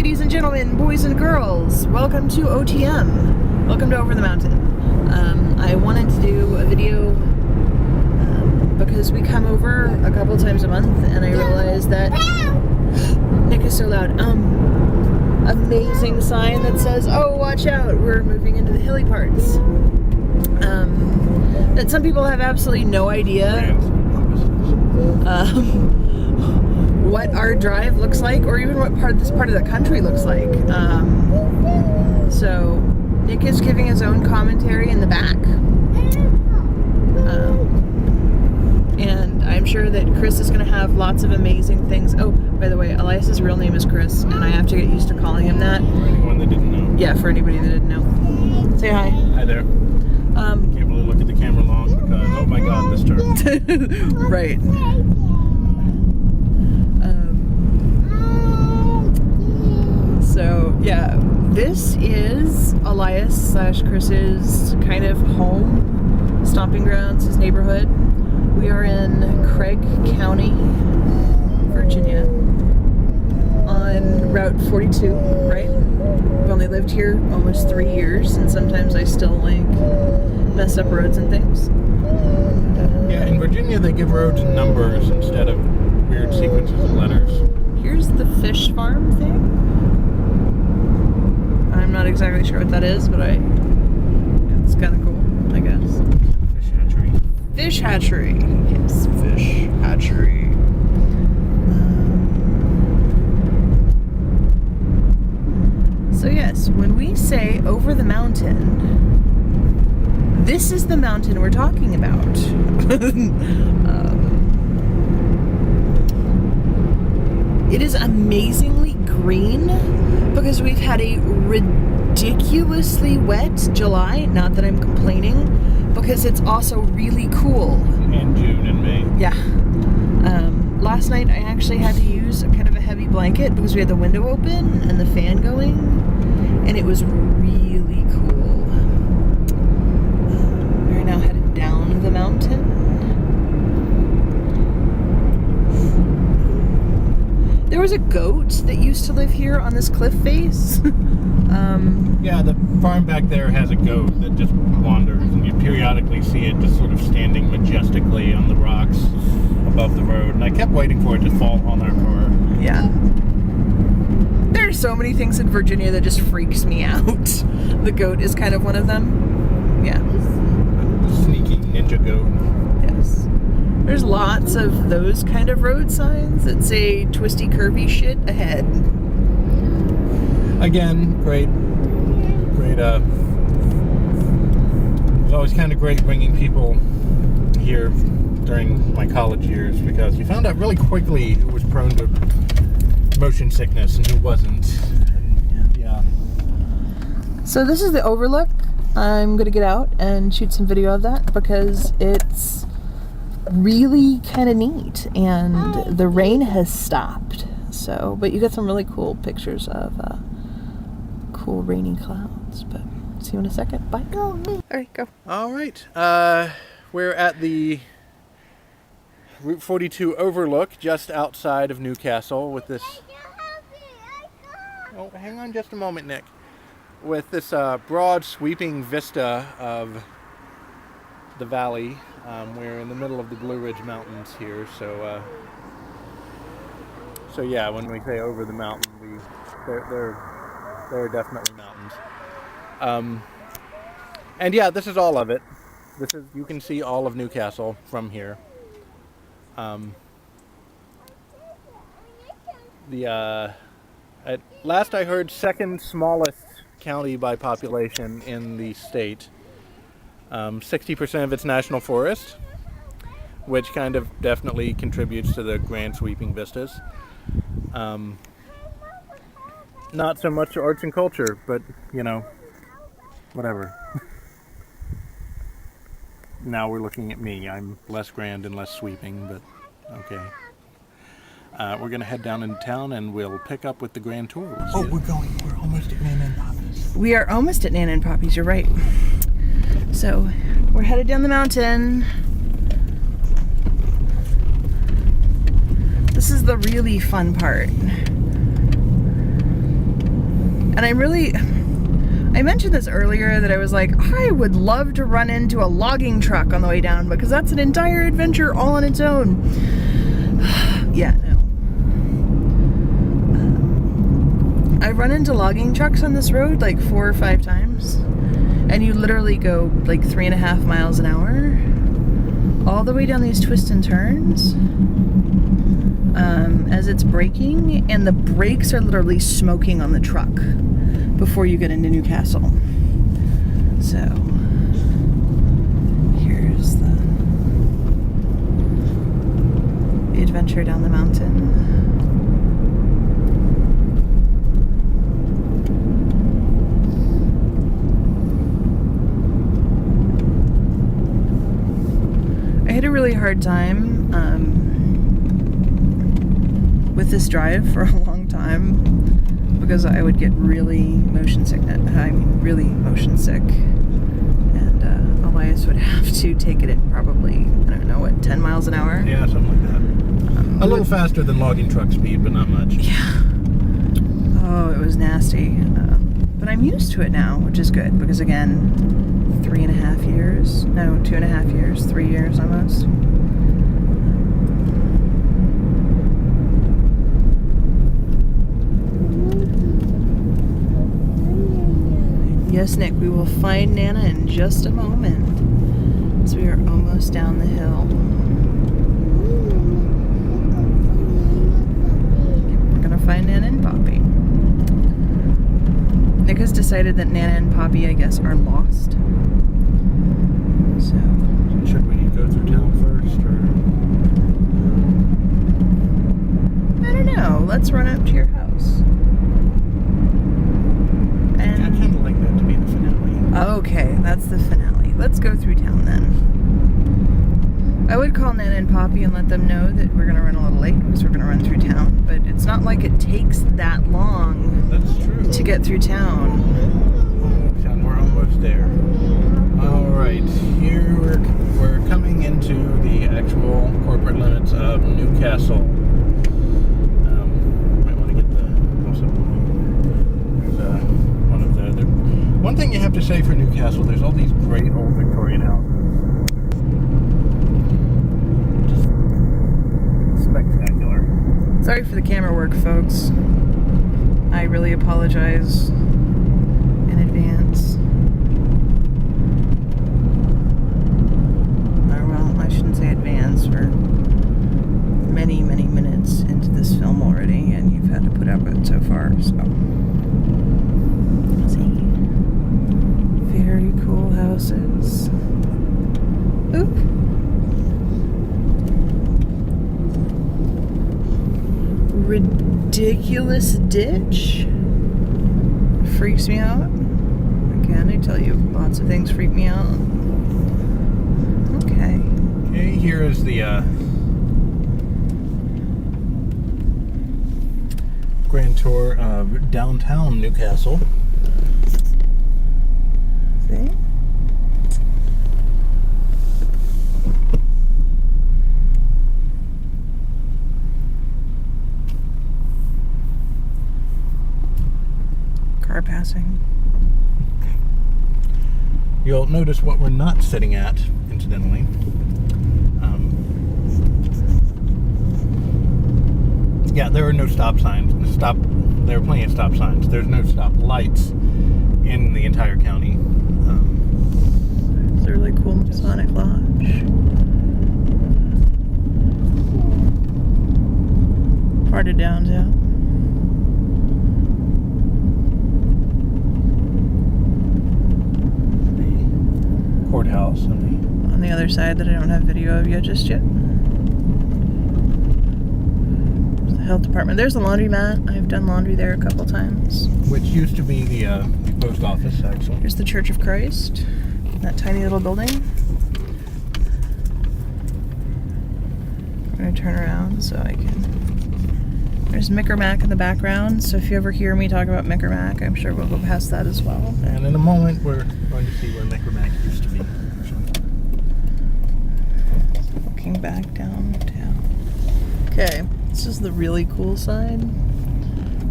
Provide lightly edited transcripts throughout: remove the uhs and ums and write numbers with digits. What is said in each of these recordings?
Ladies and gentlemen, boys and girls, welcome to OTM. Welcome to Over the Mountain. I wanted to do a video because we come over a couple times a month, and I realized that Nick is so loud. Amazing sign that says, "Oh, watch out, we're moving into the hilly parts." That some people have absolutely no idea what our drive looks like, or even what this part of the country looks like. So Nick is giving his own commentary in the back, and I'm sure that Chris is going to have lots of amazing things. Oh, by the way, Elias's real name is Chris, and I have to get used to calling him that. For anyone that didn't know. Yeah, for anybody that didn't know. Say hi. Hi there. Can't really look at the camera long because, oh my god, this turn. Right. So, yeah, this is Elias / Chris's kind of home, stomping grounds, his neighborhood. We are in Craig County, Virginia, on Route 42, right? I've only lived here almost 3 years, and sometimes I still, mess up roads and things. Yeah, in Virginia they give roads numbers instead of weird sequences of letters. Here's the fish farm thing. I'm not exactly sure what that is, but it's kind of cool, I guess. Fish hatchery. Fish hatchery. Yes, fish hatchery. So yes, when we say over the mountain, this is the mountain we're talking about. It is amazingly green because we've had a ridiculously wet July. Not that I'm complaining, because it's also really cool. And June and May. Yeah. Last night I actually had to use kind of a heavy blanket because we had the window open and the fan going, and it was really cool. We're now headed down the mountain. There was a goat that used to live here on this cliff face. Yeah, the farm back there has a goat that just wanders, and you periodically see it just sort of standing majestically on the rocks above the road. And I kept waiting for it to fall on our car. Yeah. There are so many things in Virginia that just freaks me out. The goat is kind of one of them. Yeah. Sneaky ninja goat. Yes. There's lots of those kind of road signs that say twisty, curvy shit ahead. Again, great, it was always kind of great bringing people here during my college years, because you found out really quickly who was prone to motion sickness and who wasn't. And, yeah. So this is the overlook. I'm going to get out and shoot some video of that because it's really kind of neat, and the rain has stopped. So, but you got some really cool pictures of cool rainy clouds. But see you in a second. Bye. All right, go. All right. We're at the Route 42 overlook just outside of Newcastle with this. Oh, hang on just a moment, Nick. With this broad sweeping vista of the valley. We're in the middle of the Blue Ridge Mountains here, so yeah, when we say over the mountain, they're definitely mountains. And yeah, this is all of it. You can see all of Newcastle from here. At last I heard, second smallest county by population in the state. 60% of its national forest, which kind of definitely contributes to the grand sweeping vistas. Not so much arts and culture, but, whatever. Now we're looking at me. I'm less grand and less sweeping, but okay. We're going to head down into town, and we'll pick up with the grand tour. We're almost at Nana and Poppy's. We are almost at Nana and Poppy's, you're right. So, we're headed down the mountain. This is the really fun part. And I mentioned this earlier that I was like, I would love to run into a logging truck on the way down because that's an entire adventure all on its own. Yeah, no. I've run into logging trucks on this road like 4 or 5 times, and you literally go like 3.5 miles an hour all the way down these twists and turns as it's braking, and the brakes are literally smoking on the truck before you get into Newcastle. So here's the adventure down the mountain. I had a really hard time with this drive for a long time because I would get really motion sick. Really motion sick. And Elias would have to take it at probably, I don't know, what, 10 miles an hour? Yeah, something like that. A little faster than logging truck speed, but not much. Yeah. Oh, it was nasty. But I'm used to it now, which is good because, again, 3.5 years, no, 2.5 years, 3 years almost. Yes, Nick, we will find Nana in just a moment, as we are almost down the hill. We're gonna find Nana and Poppy. Nick has decided that Nana and Poppy, I guess, are lost. So should we go through town first, or? I don't know. Let's run up to your house. I kind of like that to be the finale. Okay, that's the finale. Let's go through town then. I would call Nana and Poppy and let them know that we're gonna run a little late because we're gonna run through town. But it's not like it takes that long. That's true. To get through town. And we're almost there. All right, here we're coming into the actual corporate limits of Newcastle. Might want to get the house up. There's one of the. One thing you have to say for Newcastle, there's all these great old Victorian houses. Just spectacular. Sorry for the camera work, folks. I really apologize in advance. Or, well, I shouldn't say advance. We're many, many minutes into this film already, and you've had to put up with it so far, so. See? Very cool houses. Oop. Ridiculous ditch. Freaks me out. Again, I tell you, lots of things freak me out. Okay. Okay, here is the grand tour of downtown Newcastle. See? Car passing. You'll notice what we're not sitting at, incidentally. Yeah, there are no stop signs. There are plenty of stop signs. There's no stop lights in the entire county. It's a really cool Masonic lodge. Part of downtown. Courthouse on the other side that I don't have video of yet just yet. There's the health department. There's the laundromat. I've done laundry there a couple times. which used to be the post office, actually. Here's the Church of Christ. That tiny little building. I'm gonna turn around so I can. There's Mickermack in the background, so if you ever hear me talk about Mickermack, I'm sure we'll go past that as well. And in a moment, we're going to see where Mickermack used to be. Looking back downtown. Okay, this is the really cool side.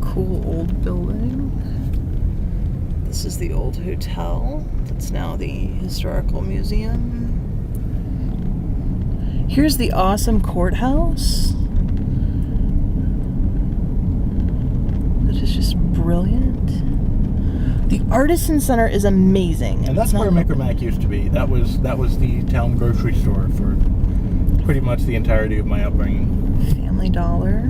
Cool old building. This is the old hotel. That's now the historical museum. Here's the awesome courthouse. That is just brilliant. The Artisan Center is amazing. And that's where Micromac used to be. That was the town grocery store for pretty much the entirety of my upbringing. Family Dollar.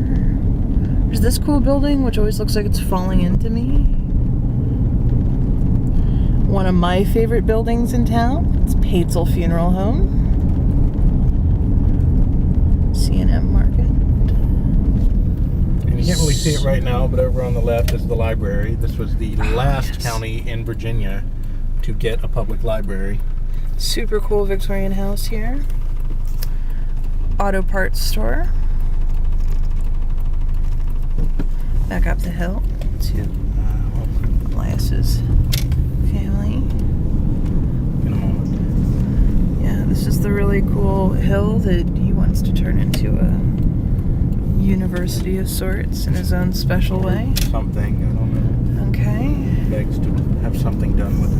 There's this cool building, which always looks like it's falling into me. One of my favorite buildings in town. It's Paetzel Funeral Home. C&M Market. And you can't really see it right now, but over on the left is the library. This was the last county in Virginia to get a public library. Super cool Victorian house here. Auto parts store. Back up the hill to Elias's family. In a moment. Yeah, this is the really cool hill that he wants to turn into a university of sorts in his own special way. Something, I don't know. Okay. Begs to have something done with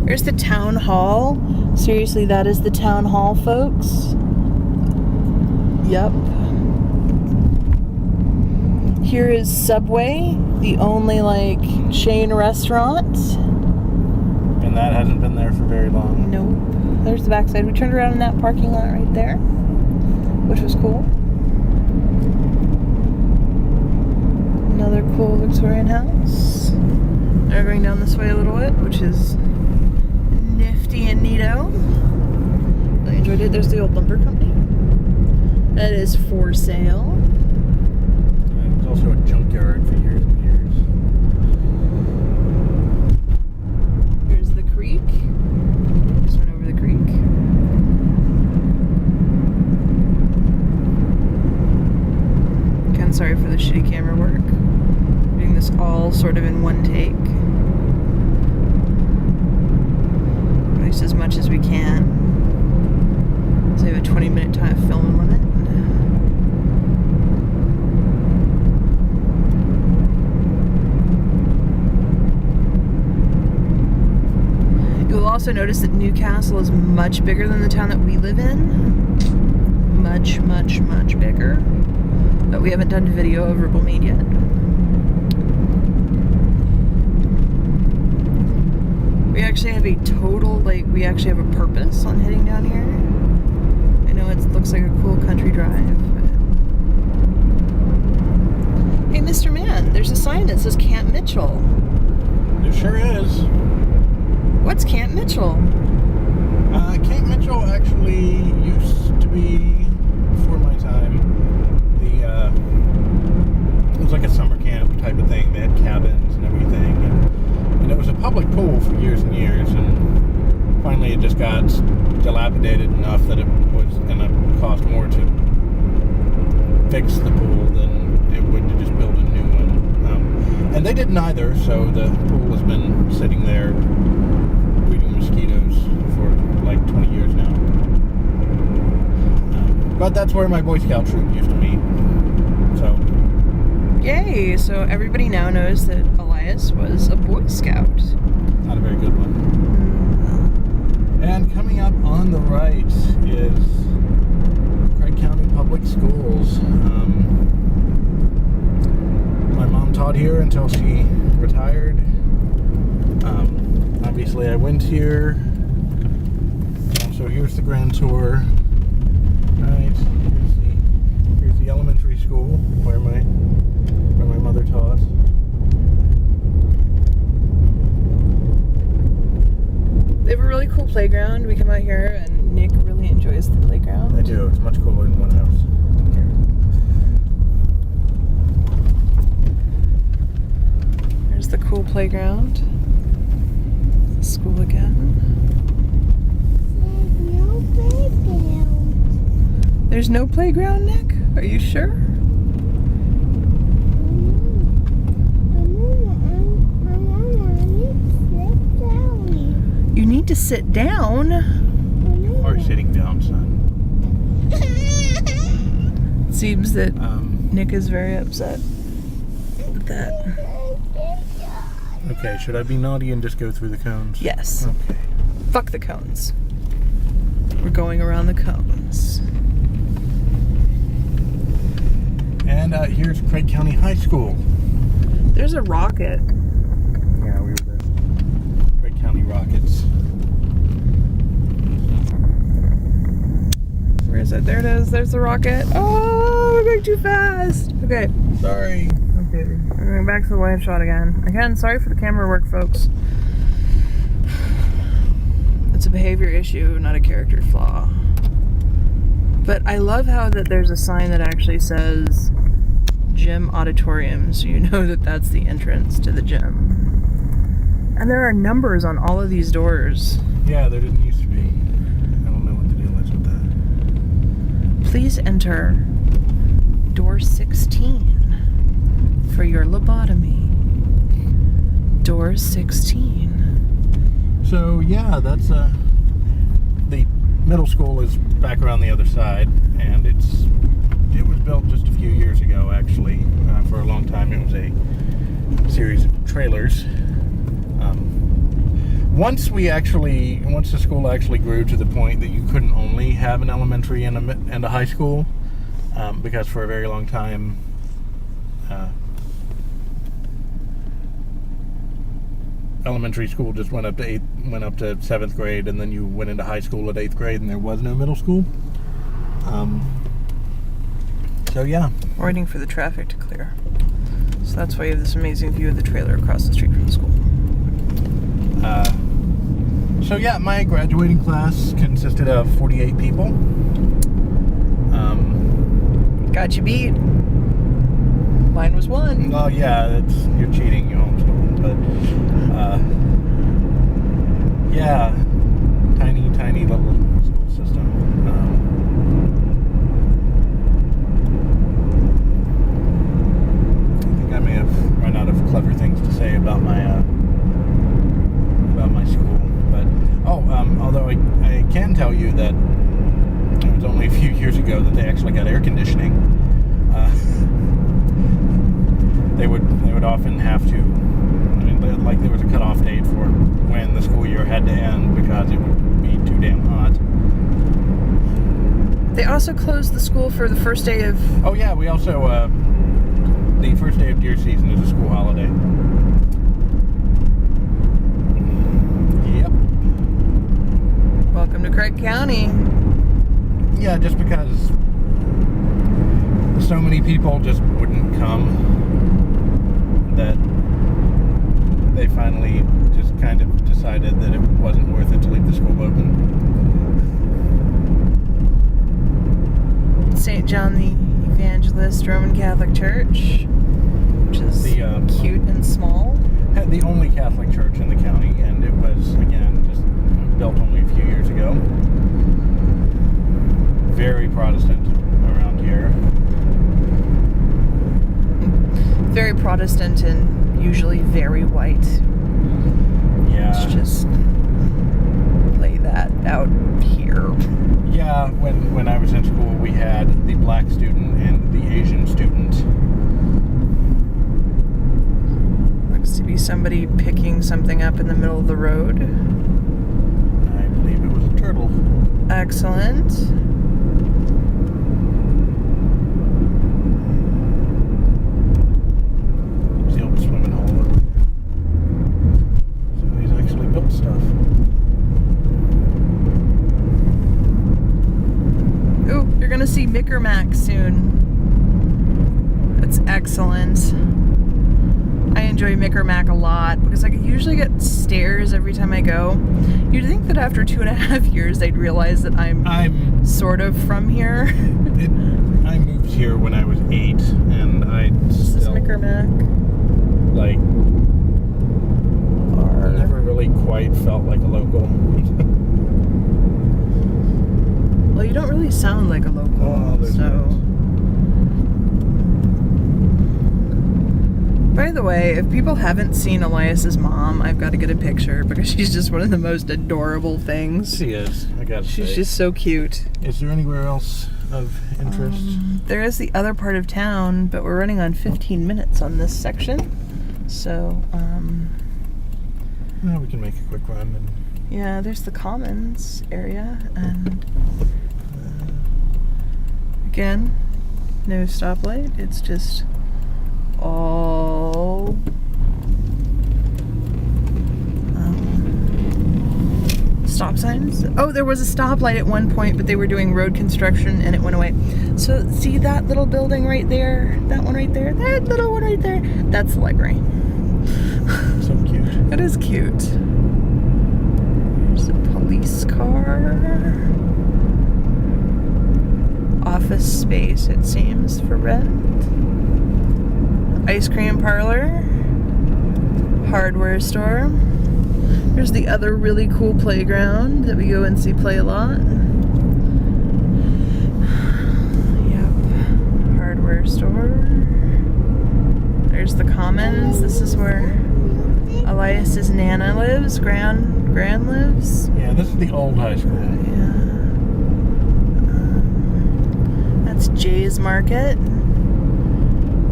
it. Here's the town hall. Seriously, that is the town hall, folks. Yep. Here is Subway, the only chain restaurant. And that hasn't been there for very long. Nope. There's the backside. We turned around in that parking lot right there, which was cool. Another cool Victorian house. Now we're going down this way a little bit, which is nifty and neato. Really enjoyed it. There's the old lumber company. That is for sale. It was also a junkyard for years and years. Here's the creek. Just went over the creek. Again, sorry for the shitty camera work. Doing this all sort of in one take. At least as much as we can. So we have a 20-minute time film limit. You'll also notice that Newcastle is much bigger than the town that we live in. Much, much, much bigger. But we haven't done a video of Ribblemead yet. We actually have a total, we actually have a purpose on heading down here. I know it looks like a cool country drive, but... Hey, Mr. Man, there's a sign that says Camp Mitchell. There sure is. What's Camp Mitchell? Camp Mitchell actually used to be, before my time, it was like a summer camp type of thing. They had cabins and everything, and it was a public pool for years and years, and finally it just got dilapidated enough that it was going to cost more to fix the pool than it would to just build a new one. And they did neither, so the pool has been sitting there breeding mosquitoes for 20 years now. But that's where my Boy Scout troop used to meet. So. Yay! So everybody now knows that Elias was a Boy Scout. Not a very good one. And coming up on the right is Craig County Public Schools. My mom taught here until she retired. Obviously I went here. So here's the grand tour. Right. Here's the elementary school where my mother taught. They have a really cool playground. We come out here and Nick really enjoys the playground. I do. It's much cooler than one house. Here. There's the cool playground. The school again. There's no playground, Nick? Are you sure? You need to sit down. You are sitting down, son. It seems that Nick is very upset with that. Okay, should I be naughty and just go through the cones? Yes. Okay. Fuck the cones. We're going around the cones. And here's Craig County High School. There's a rocket. Yeah, we were the Craig County Rockets. Where is it? There it is. There's the rocket. Oh, we're going too fast. Okay. Sorry. Okay. We're going back to the wide shot again. Again, sorry for the camera work, folks. It's a behavior issue, not a character flaw. But I love how that there's a sign that actually says gym auditorium, so you know that that's the entrance to the gym. And there are numbers on all of these doors. Yeah, there didn't used to be. I don't know what the deal is with that. Please enter door 16 for your lobotomy. Door 16. So yeah, that's the middle school is back around the other side, and it was built just a few years ago. Actually, for a long time it was a series of trailers. Once the school actually grew to the point that you couldn't only have an elementary and a high school, because for a very long time. Elementary school just went up to 7th grade, and then you went into high school at 8th grade, and there was no middle school. So yeah, We're waiting for the traffic to clear. So that's why you have this amazing view of the trailer across the street from the school. So yeah, my graduating class consisted of 48 people. Got you beat. Mine was 1. Oh yeah, you're cheating. You homeschooled, but yeah, tiny little school system. I think I may have run out of clever things to say about my school, but although I can tell you that it was only a few years ago that they actually got air conditioning. They would often have to. Like there was a cutoff date for when the school year had to end because it would be too damn hot. They also closed the school for the first day of... Oh yeah, we also, the first day of deer season is a school holiday. Yep. Welcome to Craig County. Yeah, just because so many people just wouldn't come that they finally just kind of decided that it wasn't worth it to leave the school open. St. John the Evangelist Roman Catholic Church, which is cute and small. Had the only Catholic church in the county, and it was, again, just built only a few years ago. Very Protestant around here. Very Protestant and usually very white. Yeah. Let's just lay that out here. Yeah, when I was in school, we had the black student and the Asian student. Looks to be somebody picking something up in the middle of the road. I believe it was a turtle. Excellent. It's the old swimming hole. Somebody's actually built stuff. Ooh, you're gonna see Mickermack soon. That's excellent. I enjoy Mickermack a lot because I usually get stares every time I go. You'd think that after 2.5 years they'd realize that I'm sort of from here. I moved here when I was 8, and I This is still Mickermack. like never really quite felt like a local. Well, you don't really sound like a local, Oh, there's so. By the way, if people haven't seen Elias's mom, I've got to get a picture because she's just one of the most adorable things. She is, I gotta say. She's just so cute. Is there anywhere else of interest? There is the other part of town, but we're running on 15 minutes on this section. So, Now we can make a quick run. And Yeah, there's the commons area, and again, no stoplight. It's just all stop signs. Oh, there was a stoplight at one point, but they were doing road construction and it went away. So see that little building right there? That one right there? That little one right there? That's the library. so cute. It is cute. There's a police car. Office space, it seems, for rent. Ice cream parlor. Hardware store. There's the other really cool playground that we go and see play a lot. Yep. Hardware store. There's the commons. This is where Elias's Nana lives. Gran lives. Yeah, this is the old high school. Yeah. That's Jay's Market.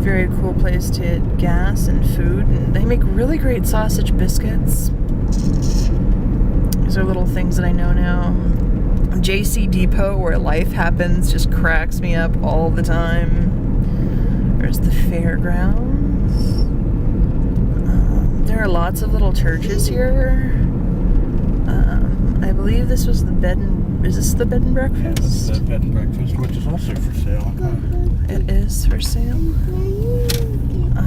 Very cool place to get gas and food. And they make really great sausage biscuits. These are little things that I know now. JC Depot, where life happens, just cracks me up all the time. There's the fairgrounds. There are lots of little churches here. I believe this was the bed and... Is this the bed and breakfast? Yeah, this is the bed and breakfast, which is also for sale. It is for sale. So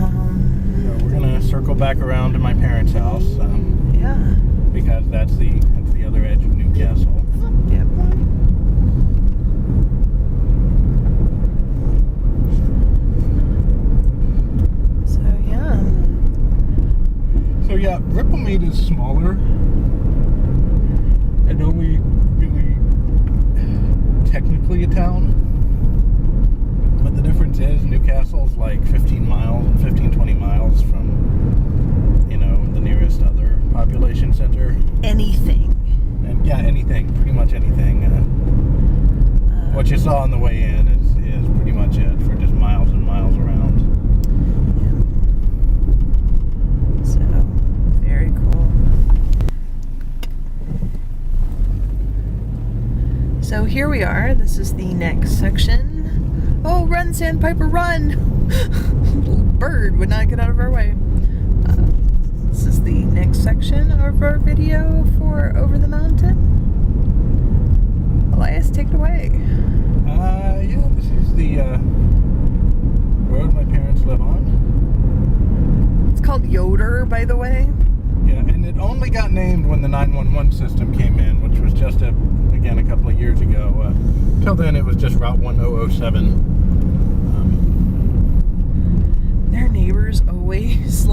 we're gonna circle back around to my parents' house. Yeah. Because that's the other edge of Newcastle. Yep. So yeah, Ripplemead is smaller and only really technically a town. But the difference is Newcastle's like 15 miles and 20 miles from, the nearest other population center. anything. And yeah, anything, pretty much anything. What you saw on the way in is pretty much it for just miles and miles around. So, very cool. So here we are. This is the next section. Oh, run, Sandpiper, run! Little bird would not get out of our way. This is the next section of our video for Over the Mountain. Elias, take it away. Yeah, this is the road my parents live on. It's called Yoder, by the way. Yeah, and it only got named when the 911 system came in, which was just a couple of years ago. Till then, it was just Route 1007. Their neighbors always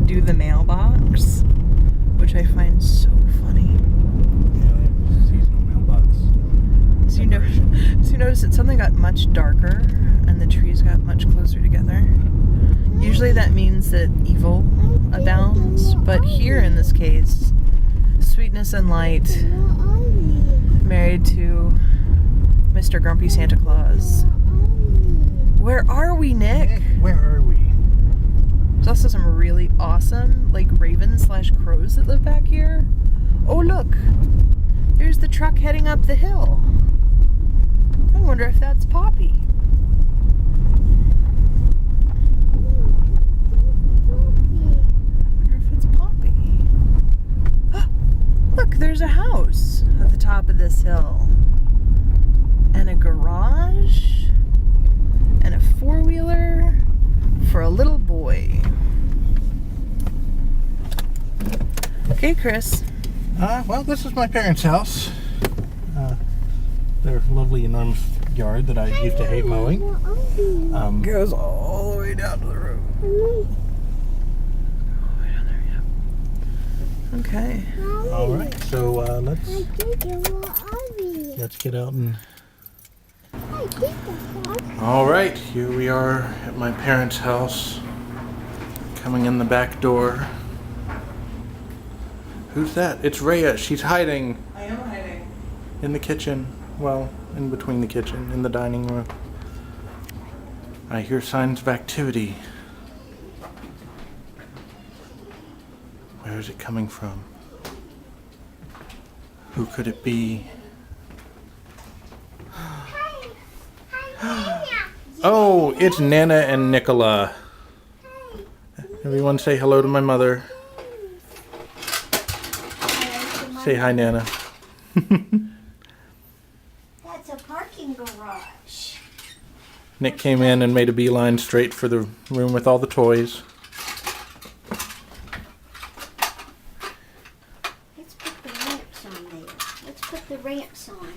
do the mailbox, which I find so funny. Yeah, they have seasonal mailbox. So you notice that something got much darker and the trees got much closer together. Usually that means that evil abounds, but here in this case, sweetness and light married to Mr. Grumpy Santa Claus. Where are we, Nick? Where are we? There's also some really awesome, ravens/crows that live back here. Oh, look. There's the truck heading up the hill. I wonder if that's Poppy. Look, there's a house at the top of this hill. And a garage. And a four-wheeler for a little boy. Okay, Chris. Well, this is my parents' house. Their lovely, enormous yard that I used to hate mowing. Goes all the way down to the road. All the way down there, yeah. Okay. All right, so let's get out and. All right, here we are at my parents' house. Coming in the back door. Who's that? It's Reya. She's hiding. I am hiding. In the kitchen. Well, in between the kitchen, in the dining room. I hear signs of activity. Where is it coming from? Who could it be? Oh, it's Nana and Nicola. Everyone say hello to my mother. Say hi, Nana. That's a parking garage. Nick came in and made a beeline straight for the room with all the toys. Let's put the ramps on there. Let's put the ramps on.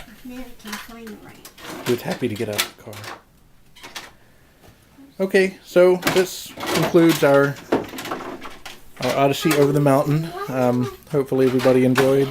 If Nana can find the ramp. He was happy to get out of the car. Okay, so this concludes our odyssey over the mountain. Hopefully everybody enjoyed